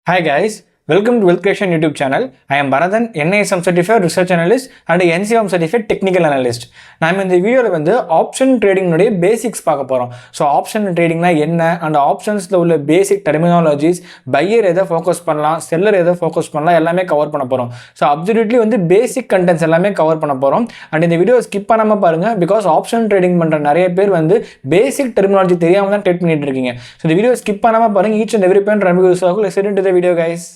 Hi guys, welcome to Wealth Creation YouTube channel. I am Bharathan, NISM certified research analyst and NCM certified technical analyst. நான் இந்த வீடியோவில் வந்து option ட்ரேடிங்னுடைய basics பார்க்க போகிறோம். So option ட்ரேடிங்னா என்ன, அந்த ஆப்ஷன்ஸில் உள்ள பேசிக் டெர்மினாலஜிஸ், பையர் எதை ஃபோக்கஸ் பண்ணலாம், செல்லர் எதை ஃபோக்கஸ் பண்ணலாம், எல்லாமே கவர் பண்ண போகிறோம். ஸோ அப்சல்யூட்லி வந்து பேசிக் கண்டென்ட்ஸ் எல்லாமே கவர் பண்ண போகிறோம். அண்ட் இந்த வீடியோ ஸ்கிப் பண்ணாமல் பாருங்கள், பிகாஸ் ஆப்ஷன் ட்ரேடிங் பண்ணுற நிறைய பேர் வந்து பேசிக் டெர்மினாலஜி தெரியாமல் தான் ட்ரேட் பண்ணிட்டு இருக்கீங்க. ஸோ இந்த வீடியோ ஸ்கிப் பண்ணாமல் பாருங்கள், ஈச் அண்ட் எவ்ரி பாயிண்ட் ரொம்ப யூஸ் ஆகும். Let's get into the video guys.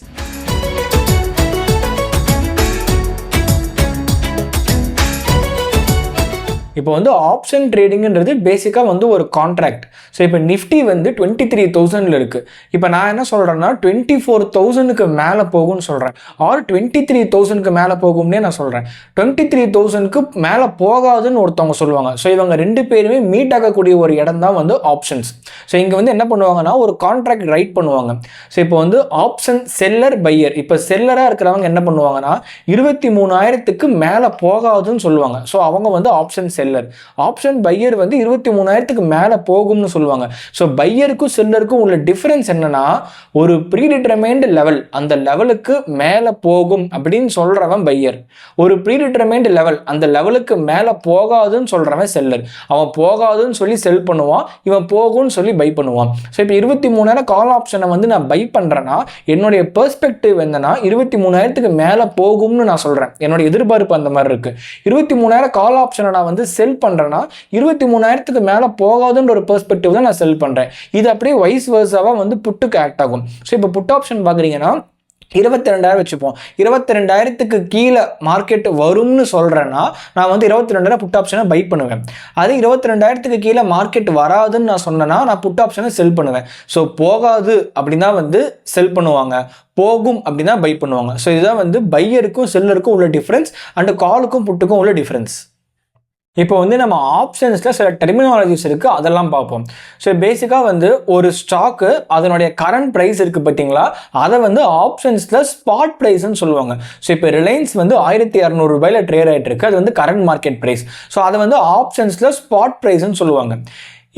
இப்போ வந்து ஆப்ஷன் ட்ரேடிங்கிறது பேசிக்காக வந்து ஒரு கான்ட்ராக்ட். ஸோ இப்போ நிஃப்டி வந்து 23,000 இருக்குது. இப்போ நான் என்ன சொல்கிறேன்னா 24,000க்கு மேலே போகும்னு சொல்கிறேன், ஆர் 23,000க்கு மேலே போகும்னே நான் சொல்கிறேன். 23,000க்கு மேலே போகாதுன்னு ஒருத்தவங்க சொல்லுவாங்க. ஸோ இவங்க ரெண்டு பேருமே மீட் ஆகக்கூடிய ஒரு இடம் தான் வந்து ஆப்ஷன்ஸ். ஸோ இங்கே வந்து என்ன பண்ணுவாங்கன்னா ஒரு கான்ட்ராக்ட் ரைட் பண்ணுவாங்க. ஸோ இப்போ வந்து ஆப்ஷன் செல்லர் பையர், இப்போ செல்லராக இருக்கிறவங்க என்ன பண்ணுவாங்கன்னா 23,000க்கு மேலே போகாதுன்னு சொல்லுவாங்க. ஸோ அவங்க வந்து ஆப்ஷன் செல்லர். ஆப்ஷன் பையர் வந்து 23,000க்கு மேலே போகும்னு சொல்லுவாங்க. ஸோ பையருக்கும் செல்லருக்கும் உள்ள டிஃபரன்ஸ் என்னன்னா, ஒரு ப்ரீடிட்டர்மைன்டு லெவல், அந்த லெவலுக்கு மேலே போகும் அப்படின்னு சொல்றவன் பையர். ஒரு ப்ரீடிட்டர்மைன்டு லெவல், அந்த லெவலுக்கு மேலே போகாதுன்னு சொல்றவன் செல்லர். அவன் போகாதுன்னு சொல்லி செல் பண்ணுவான், இவன் போகும்னு சொல்லி பை பண்ணுவான். ஸோ இப்போ 23,000 கால் ஆப்ஷனை வந்து நான் பை பண்ணுறேன்னா என்னுடைய பெர்ஸ்பெக்டிவ் என்னன்னா 23,000க்கு மேலே போகும்னு நான் சொல்கிறேன். என்னோட எதிர்பார்ப்பு அந்த மாதிரி இருக்கு. 23,000 கால் ஆப்ஷனை நான் வந்து செல் பண்றேன்னா 23,000க்கு மேல போகாதுன்ற ஒரு பெர்ஸ்பெக்டிவ் தான் நான் செல் பண்றேன். இது அப்படியே வைஸ் வர்சாவா வந்து புட்டுக்கு ஆக்ட் ஆகும். ஸோ இப்போ புட் ஆப்ஷன் பாக்குறீங்கன்னா 22,000 வச்சுப்போம். 22,000க்கு கீழே மார்க்கெட் வரும்னு சொல்றேன்னா நான் வந்து 22,000 புட் ஆப்ஷனை பை பண்ணுவேன். அது 22,000க்கு கீழே மார்க்கெட் வராதுன்னு நான் சொன்னேன்னா நான் புட் ஆப்ஷனை செல் பண்ணுவேன். ஸோ போகாது அப்படின்னா வந்து செல் பண்ணுவாங்க, போகும் அப்படின்னா பை பண்ணுவாங்க. ஸோ இதுதான் வந்து பையருக்கும் செல்லருக்கும் உள்ள டிஃபரன்ஸ் அண்ட் காலுக்கும் புட்டுக்கும் உள்ள டிஃபரன்ஸ். இப்போ வந்து நம்ம ஆப்ஷன்ஸில் சில டெர்மினாலஜிஸ் இருக்குது, அதெல்லாம் பார்ப்போம். ஸோ பேசிக்காக வந்து ஒரு ஸ்டாக்கு அதனுடைய கரண்ட் ப்ரைஸ் இருக்குது பார்த்தீங்களா, அதை வந்து ஆப்ஷன்ஸில் ஸ்பாட் ப்ரைஸ்ன்னு சொல்லுவாங்க. ஸோ இப்போ ரிலையன்ஸ் வந்து 1,200 ரூபாயில் ட்ரேட் ஆகிட்டு இருக்கு, அது வந்து கரண்ட் மார்க்கெட் ப்ரைஸ். ஸோ அதை வந்து ஆப்ஷன்ஸில் ஸ்பாட் ப்ரைஸ்ன்னு சொல்லுவாங்க.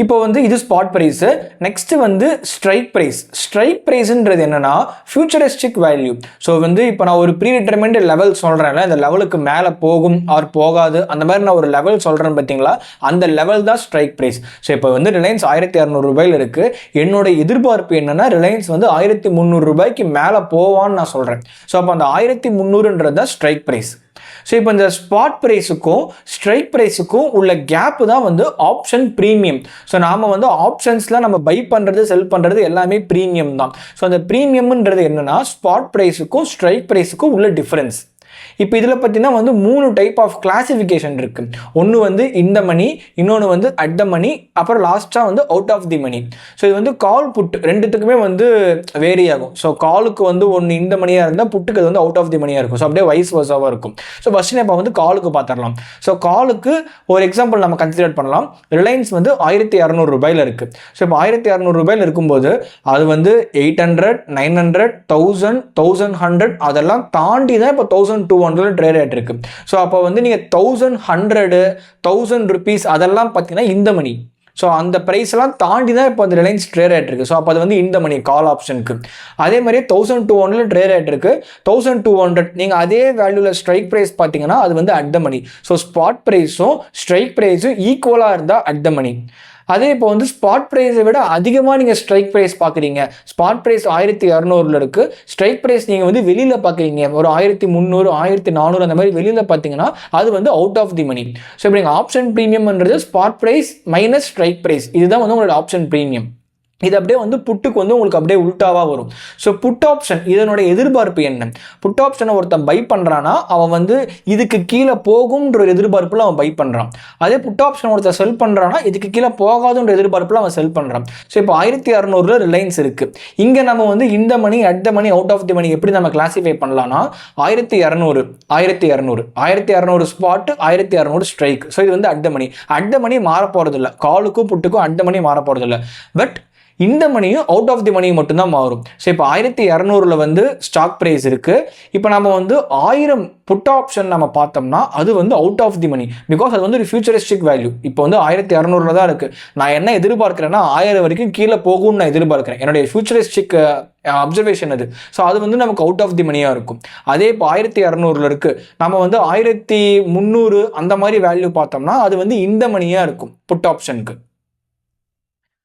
இப்போ வந்து இது ஸ்பாட் ப்ரைஸு. நெக்ஸ்ட் வந்து ஸ்ட்ரைக் ப்ரைஸ். ஸ்ட்ரைக் ப்ரைஸ்ன்றது என்னன்னா ஃபியூச்சரிஸ்டிக் வேல்யூ. ஸோ வந்து இப்போ நான் ஒரு ப்ரீடிட்டர்மைன்டு லெவல் சொல்கிறேன்ல, அந்த லெவலுக்கு மேலே போகும் ஆர் போகாது, அந்த மாதிரி நான் ஒரு லெவல் சொல்கிறேன் பார்த்தீங்களா, அந்த லெவல் தான் ஸ்ட்ரைக் ப்ரைஸ். ஸோ இப்போ வந்து ரிலையன்ஸ் 1,200 ரூபாயில் இருக்குது. என்னோட எதிர்பார்ப்பு என்னன்னா ரிலையன்ஸ் வந்து 1,300 ரூபாய்க்கு மேலே போவான்னு நான் சொல்கிறேன். ஸோ அப்போ அந்த 1,300ன்றது தான் ஸ்ட்ரைக் ப்ரைஸ். ஸோ இப்போ இந்த ஸ்பாட் ப்ரைஸுக்கும் ஸ்ட்ரைக் ப்ரைஸுக்கும் உள்ள கேப் தான் வந்து ஆப்ஷன் ப்ரீமியம். ஸோ நாம் வந்து ஆப்ஷன்ஸில் நம்ம பை பண்ணுறது செல் பண்ணுறது எல்லாமே ப்ரீமியம் தான். ஸோ அந்த ப்ரீமியம்ன்றது என்னன்னா ஸ்பாட் ப்ரைஸுக்கும் ஸ்ட்ரைக் ப்ரைஸுக்கும் உள்ள டிஃபரன்ஸ். இப்போ இதில் பார்த்தீங்கன்னா வந்து 3 டைப் ஆஃப் கிளாசிஃபிகேஷன் இருக்குது. ஒன்று வந்து இந்த மணி, இன்னொன்று வந்து அட் த மணி, அப்புறம் லாஸ்ட்டாக வந்து out of the money. So இது வந்து கால் புட் ரெண்டுத்துக்குமே வந்து வேரி ஆகும். ஸோ காலுக்கு வந்து ஒன்று இந்த மணியாக இருந்தால் புட்டுக்கு அது வந்து அவுட் ஆஃப் தி மணியாக இருக்கும். ஸோ அப்படியே வைஸ் வர்சாவாக இருக்கும். ஸோ ஃபஸ்ட்டு இப்போ வந்து காலுக்கு பார்த்துடலாம். ஸோ காலுக்கு ஒரு எக்ஸாம்பிள் நம்ம கன்சிடர் பண்ணலாம். ரிலையன்ஸ் வந்து 1,200 ரூபாயில் இருக்குது. ஸோ இப்போ 1,200 ரூபாயில் இருக்கும்போது அது வந்து 800, 900, 1000, 1100 அதெல்லாம் தாண்டி தான் இப்போ 1,200 ட்ரேட் ஆகிட்டு இருக்கு. ஸோ அப்போ வந்து நீங்கள் 1,100, 1,000 rupees அதெல்லாம் பார்த்தீங்கன்னா இந்த மணி. ஸோ அந்த ப்ரைஸ்லாம் தாண்டி தான் இப்போ அந்த ரிலையன்ஸ் ட்ரேட் ஆகிட்டு இருக்கு. ஸோ அப்போ அது வந்து இந்த மணி கால் ஆப்ஷனுக்கு. அதே மாதிரி 1,200 ட்ரேட் ஆகிட்டு இருக்கு. 1,200 நீங்கள் அதே வேல்யூவில் ஸ்ட்ரைக் ப்ரைஸ் பார்த்தீங்கன்னா அது வந்து at the money. So spot ப்ரைஸும் ஸ்ட்ரைக் ப்ரைஸும் ஈக்குவலாக இருந்தால் அட் த மணி. அதே இப்போ வந்து ஸ்பாட் ப்ரைஸை விட அதிகமாக நீங்கள் ஸ்ட்ரைக் ப்ரைஸ் பார்க்குறீங்க, ஸ்பாட் ப்ரைஸ் 1,200 இருக்குது, ஸ்ட்ரைக் ப்ரைஸ் நீங்கள் வந்து வெளியில் பார்க்குறீங்க ஒரு 1,300, 1,400 அந்த மாதிரி வெளியில் பார்த்தீங்கன்னா அது வந்து out of the money. So இப்போ நீங்கள் ஆப்ஷன் ப்ரீமியம்ன்றது spot price minus strike price, இதுதான் வந்து உங்களோட ஆப்ஷன் ப்ரீமியம். இது அப்படியே வந்து புட்டுக்கு வந்து உங்களுக்கு அப்படியே உல்ட்டாவாக வரும். ஸோ புட் ஆப்ஷன் இதனோட எதிர்பார்ப்பு என்ன? புட் ஆப்ஷனை ஒருத்தன் பை பண்ணுறான்னா அவன் வந்து இதுக்கு கீழே போகும்ன்ற ஒரு எதிர்பார்ப்பில் அவன் பை பண்ணுறான். அதே புட் ஆப்ஷன் ஒருத்தர் செல் பண்ணுறான்னா இதுக்கு கீழே போகாதுன்ற எதிர்பார்ப்பில் அவன் செல் பண்ணுறான். ஸோ இப்போ 1,600 ரிலையன்ஸ் இருக்குது. இங்கே நம்ம வந்து இந்த money at the money out of the money எப்படி நம்ம கிளாஸிஃபை பண்ணலாம்னா 1,200 ஸ்பாட், 1,600 ஸ்ட்ரைக். ஸோ இது வந்து at the money. At the மணி மாற போகிறது இல்லை, காலுக்கும் புட்டுக்கும் அட் த மணி மாற போகிறது இல்லை. பட் இந்த மணியும் அவுட் ஆஃப் தி மணி மட்டும்தான் மாறும். ஸோ இப்போ 1200 வந்து ஸ்டாக் ப்ரைஸ் இருக்குது. இப்போ நம்ம வந்து 1000 புட் ஆப்ஷன் நம்ம பார்த்தோம்னா அது வந்து out of the money. Because அது வந்து ஒரு ஃபியூச்சரிஸ்டிக் வேல்யூ. இப்போ வந்து 1200 தான் இருக்குது. நான் என்ன எதிர்பார்க்குறேன்னா 1000 வரைக்கும் கீழே போகும்னு நான் எதிர்பார்க்குறேன். என்னுடைய ஃபியூச்சரிஸ்டிக் அப்சர்வேஷன் அது. ஸோ அது வந்து நமக்கு அவுட் ஆஃப் தி மணியாக இருக்கும். அதே இப்போ 1200 இருக்குது, நம்ம வந்து 1300 அந்த மாதிரி வேல்யூ பார்த்தோம்னா அது வந்து இந்த மணியாக இருக்கும் புட் ஆப்ஷனுக்கு.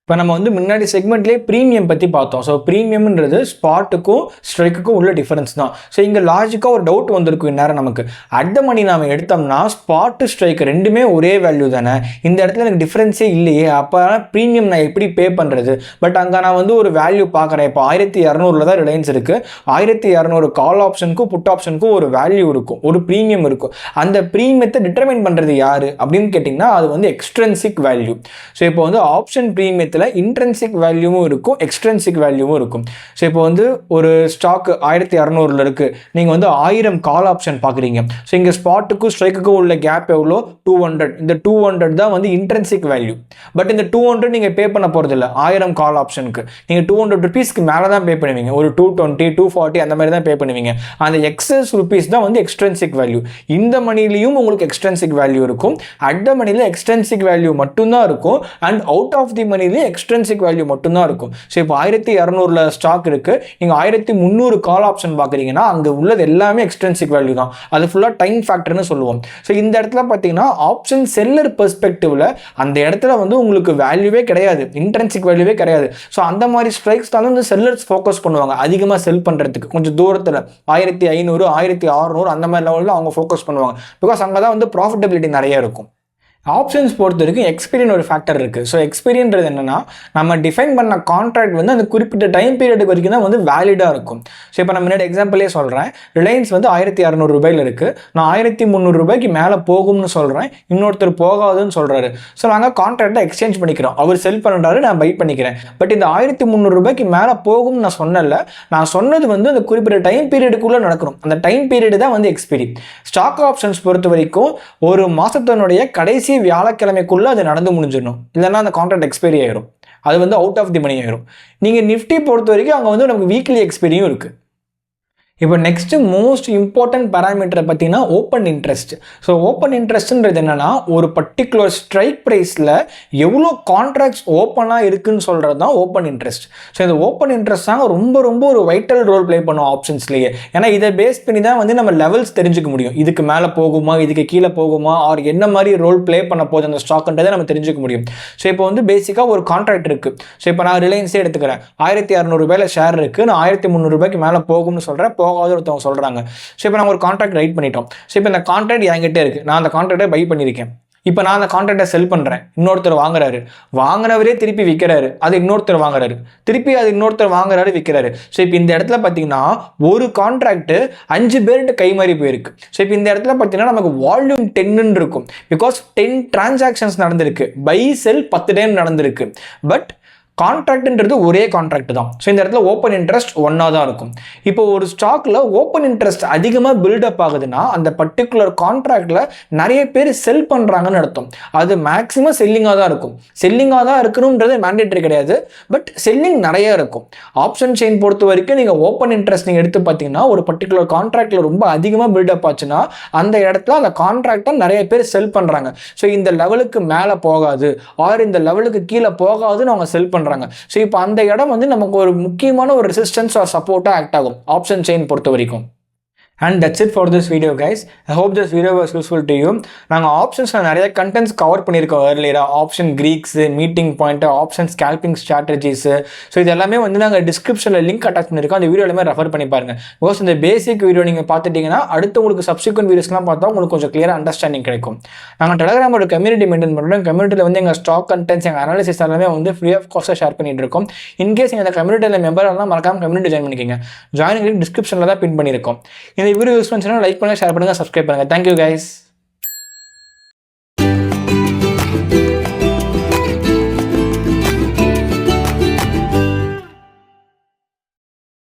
இப்போ நம்ம வந்து முன்னாடி செக்மெண்ட்லேயே ப்ரீமியம் பற்றி பார்த்தோம். ஸோ ப்ரீமியம்ன்றது ஸ்பாட்டுக்கும் ஸ்ட்ரைக்குக்கும் உள்ள டிஃபரன்ஸ் தான். ஸோ இங்கே லாஜிக்காக ஒரு டவுட் வந்திருக்கும் இந்நேரம் நமக்கு. அட் த மணி நாம் எடுத்தோம்னா ஸ்பாட்டு ஸ்ட்ரைக் ரெண்டுமே ஒரே வேல்யூ தானே, இந்த இடத்துல எனக்கு டிஃப்ரென்ஸே இல்லையே, அப்போ ப்ரீமியம் நான் எப்படி பே பண்ணுறது? பட் அங்கே நான் வந்து ஒரு வேல்யூ பார்க்குறேன். இப்போ 1200 தான் ரிலையன்ஸ் இருக்குது. 1200 கால் ஆப்ஷனுக்கும் புட் ஆப்ஷனுக்கும் ஒரு வேல்யூ இருக்கும், ஒரு ப்ரீமியம் இருக்கும். அந்த ப்ரீமியத்தை டிட்டர்மைன் பண்ணுறது யார் அப்படின்னு கேட்டிங்கன்னா அது வந்து எக்ஸ்ட்ரென்சிக் வேல்யூ. ஸோ இப்போ வந்து ஆப்ஷன் ப்ரீமியத்தில் இன்ட்ரென்சிக் வேல்யூவும் இருக்கும், எக்ஸ்ட்ரென்சிக் வேல்யூவும் இருக்கும். ஸோ இப்போ வந்து ஒரு ஸ்டாக் 1200 இருக்குது, நீங்கள் வந்து 1000 கால் ஆப்ஷன் பார்க்குறீங்க. ஸோ இங்கே ஸ்பாட்டுக்கும் ஸ்ட்ரைக்குக்கும் உள்ள கேப் எவ்வளோ? 200. இந்த 200 தான் வந்து இன்ட்ரென்சிக் வேல்யூ. பட் இந்த 200 நீங்கள் பே பண்ண போகிறதில்ல. 1000 கால் ஆப்ஷனுக்கு நீங்கள் 200 ருபீஸ்க்கு மேலே தான் பே பண்ணுவீங்க. ஒரு 220 240 அந்த மாதிரி தான் பே பண்ணுவீங்க. அந்த எக்ஸஸ் ருபீஸ் தான் வந்து எக்ஸ்ட்ரென்சிக் வேல்யூ. இந்த மணிலையும் உங்களுக்கு எக்ஸ்ட்ரென்சிக் வேல்யூ இருக்கும். அட் த மணியில் எக்ஸ்ட்ரென்சிக் வேல்யூ மட்டும்தான் இருக்கும். அண்ட் அவுட் ஆஃப் தி மணிலையும் எக்ஸ்ட்ரென்சிக் வேல்யூ மட்டும்தான் இருக்கும். ஸோ இப்போ 1200 ஸ்டாக் இருக்குது, நீங்கள் 1300 கால் ஆப்ஷன் பார்க்குறீங்கன்னா அங்கே உள்ளது எல்லாமே எக்ஸ்ட்ரென்சிக் வேல்யூ தான். அது ஃபுல்லாக டைம் ஃபேக்டர்னு சொல்லுவோம். ஸோ இந்த இடத்துல பார்த்தீங்கன்னா ஆப்ஷன் செல்லர் பெர்ஸ்பெக்டிவில் அந்த இடத்துல வந்து உங்களுக்கு வேல்யூவே கிடையாது, இன்ட்ரென்சிக் வேல்யூவே கிடையாது. ஸோ அந்த மாதிரி ஸ்ட்ரைக்ஸ் தான் வந்து செல்லர்ஸ் ஃபோக்கஸ் பண்ணுவாங்க அதிகமாக செல் பண்ணுறதுக்கு. கொஞ்சம் தூரத்தில் 1500 1600 அந்த மாதிரி லெவலில் அவங்க ஃபோக்கஸ் பண்ணுவாங்க. பிகாஸ் அங்கே தான் வந்து ப்ராஃபிட்டபிலிட்டி நிறைய இருக்கும். ஆப்ஷன்ஸ் பொறுத்த வரைக்கும் எக்ஸ்பீரியன் ஒரு ஃபேக்டர் இருக்குது. ஸோ எக்ஸ்பீரியன்றது என்னென்னா நம்ம டிஃபைன் பண்ண கான்ட்ராக்ட் வந்து அந்த குறிப்பிட்ட டைம் பீரியடுக்கு வரைக்கும் தான் வந்து வேலிடாக இருக்கும். ஸோ இப்போ நான் முன்னாடி எக்ஸாம்பிளே சொல்கிறேன். ரிலையன்ஸ் வந்து 1600 ரூபாயில் இருக்குது, நான் 1300 ரூபாய்க்கு மேலே போகும்னு சொல்கிறேன், இன்னொருத்தர் போகாதுன்னு சொல்கிறாரு. ஸோ நாங்கள் கான்ட்ராக்டை எக்ஸ்சேஞ்ச் பண்ணிக்கிறோம். அவர் செல் பண்ணுறாரு, நான் பை பண்ணிக்கிறேன். பட் இந்த 1300 ரூபாய்க்கு மேலே போகும்னு நான் சொன்னல, நான் சொன்னது வந்து அந்த குறிப்பிட்ட டைம் பீரியடுக்குள்ளே நடக்கணும். அந்த டைம் பீரியடு தான் வந்து எக்ஸ்பீரி. ஸ்டாக் ஆப்ஷன்ஸ் பொறுத்த வரைக்கும் ஒரு மாதத்தினுடைய கடைசி வியாழக்கிழமைக்குள்ள அது நடந்து முடிஞ்சிடணும், இல்லைன்னா அந்த கான்ட்ராக்ட் எக்ஸ்பைரி ஆயிரும். அது வந்து அவுட் ஆஃப் தி மணி ஆயிரும். நீங்கள் நிஃப்டி பொறுத்த வரைக்கும் அங்கே வந்து நமக்கு வீக்லி எக்ஸ்பைரியும் இருக்குது. இப்போ நெக்ஸ்ட்டு மோஸ்ட் இம்பார்ட்டன்ட் பேராமீட்டரை பார்த்தீங்கன்னா ஓப்பன் இன்ட்ரெஸ்ட். ஸோ ஓப்பன் இன்ட்ரெஸ்ட்ன்றது என்னென்னா ஒரு பர்டிகுலர் ஸ்ட்ரைக் ப்ரைஸில் எவ்வளோ கான்ட்ராக்ட்ஸ் ஓப்பனாக இருக்குன்னு சொல்கிறது தான் ஓப்பன் இன்ட்ரெஸ்ட். ஸோ இந்த ஓப்பன் இன்ட்ரெஸ்ட் தாங்க ரொம்ப ரொம்ப ஒரு வைட்டல் ரோல் ப்ளே பண்ணும் ஆப்ஷன்ஸ்லேயே. ஏன்னா இதை பேஸ் பண்ணி தான் வந்து நம்ம லெவல்ஸ் தெரிஞ்சுக்க முடியும். இதுக்கு மேலே போகுமா, இதுக்கு கீழே போகுமா, ஆர் என்ன மாதிரி ரோல் ப்ளே பண்ண போகுது அந்த ஸ்டாக்ன்றதை நம்ம தெரிஞ்சுக்க முடியும். ஸோ இப்போ வந்து பேசிக்காக ஒரு கான்ட்ராக்ட் இருக்குது. ஸோ இப்போ நான் ரிலையன்ஸே எடுத்துக்கிறேன், 1600 ரூபாயில் ஷேர் இருக்குது, நான் 1300 ரூபாய்க்கு மேலே போகும்னு சொல்கிறேன், போகாத ஒருத்தவங்க சொல்கிறாங்க. ஸோ இப்போ நம்ம ஒரு கான்ட்ராக்ட் ரைட் பண்ணிட்டோம். ஸோ இப்போ இந்த கான்ட்ராக்ட் என்கிட்ட இருக்குது, நான் அந்த கான்ட்ராக்டை பை பண்ணியிருக்கேன். இப்போ நான் அந்த கான்ட்ராக்டை செல் பண்ணுறேன், இன்னொருத்தர் வாங்குறாரு, வாங்கினவரே திருப்பி விற்கிறாரு, அது இன்னொருத்தர் வாங்குறாரு, திருப்பி அது இன்னொருத்தர் வாங்குறாரு, விற்கிறாரு. ஸோ இப்போ இந்த இடத்துல பார்த்தீங்கன்னா ஒரு கான்ட்ராக்ட் 5 பேர்கிட்ட கை மாறி போயிருக்கு. ஸோ இப்போ இந்த இடத்துல பார்த்தீங்கன்னா நமக்கு வால்யூம் 10 இருக்கும். பிகாஸ் 10 டிரான்சாக்ஷன்ஸ் நடந்திருக்கு, பை செல் 10 டைம் நடந்திருக்கு. பட் கான்ட்ராக்ட்ன்றது ஒரே கான்ட்ராக்ட் தான். ஸோ இந்த இடத்துல ஓப்பன் இன்ட்ரெஸ்ட் ஒன்றா தான் இருக்கும். இப்போ ஒரு ஸ்டாக்ல ஓப்பன் இன்ட்ரெஸ்ட் அதிகமாக பில்டப் ஆகுதுன்னா அந்த பர்டிகுலர் கான்ட்ராக்டில் நிறைய பேர் செல் பண்ணுறாங்கன்னு அர்த்தம். அது மேக்ஸிமம் செல்லிங்காக தான் இருக்கும். செல்லிங்காக தான் இருக்கணுன்றது மேண்டேட்டரி கிடையாது, பட் செல்லிங் நிறைய இருக்கும். ஆப்ஷன் செயின் பொறுத்த வரைக்கும் நீங்கள் ஓப்பன் இன்ட்ரெஸ்ட் நீங்கள் எடுத்து பார்த்தீங்கன்னா ஒரு பர்டிகுலர் கான்ட்ராக்டில் ரொம்ப அதிகமாக பில்டப் ஆச்சுன்னா அந்த இடத்துல அந்த கான்ட்ராக்டை நிறைய பேர் செல் பண்ணுறாங்க. ஸோ இந்த லெவலுக்கு மேலே போகாது, ஆர் இந்த லெவலுக்கு கீழே போகாதுன்னு அவங்க செல் பண்ணுறாங்க. ஸோ இப்போ அந்த இடம் வந்து நமக்கு ஒரு முக்கியமான ஒரு ரெசிஸ்டன்ஸ் ஆர் சப்போர்ட்டாக ஆக்ட் ஆகும் ஆப்ஷன் செயின் பொறுத்த வரைக்கும். And that's it for this video guys. I hope this video was useful to you. நாங்கள் ஆப்ஷன்ஸில் நிறைய கண்டென்ட்ஸ் கவர் பண்ணியிருக்கோம் earlier. Option greeks, meeting point, option scalping strategies. So இது எல்லாமே வந்து நாங்கள் டிஸ்கிரிப்ஷனில் லிங்க் அட்டாச் பண்ணியிருக்கோம். அந்த வீடியோ எல்லாமே ரெஃபர் பண்ணி பாருங்கள். பிகாஸ் இந்த பேசிக் வீடியோ நீங்கள் பார்த்துட்டிங்கன்னா அடுத்து உங்களுக்கு சப்சிக்வெண்ட் வீடியோஸ்லாம் பார்த்தா உங்களுக்கு கொஞ்சம் கிளியராக அண்டர்ஸ்டாண்டிங் கிடைக்கும். நாங்கள் டெலகிராமோட கம்யூனிட்டி மெயின்டைன் பண்ணுறோம். கம்யூனிட்டியில் வந்து எங்கள் ஸ்டாக் கண்டென்ட்ஸ், எங்கள் அனாலிசிஸ் எல்லாமே வந்து ஃப்ரீ ஆஃப் காஸ்ட்டாக ஷேர் பண்ணிட்டு இருக்கோம். இன்கேஸ் நீங்கள் அந்த கம்யூனிட்டியில் மெம்பர் எல்லாம் மறக்காமல் கம்யூனிட்டி ஜாயின் பண்ணிக்கோங்க. ஜாயின் லிங்க் டிஸ்கிரிப்ஷனில் தான் பின் பண்ணியிருக்கோம். இந்த வீடியோ யூஸ் பண்ணுச்சுன்னா லைக் பண்ணுங்கள், ஷேர் பண்ணுங்கள், சப்ஸ்கிரைப் பண்ணுங்கள். Thank you guys.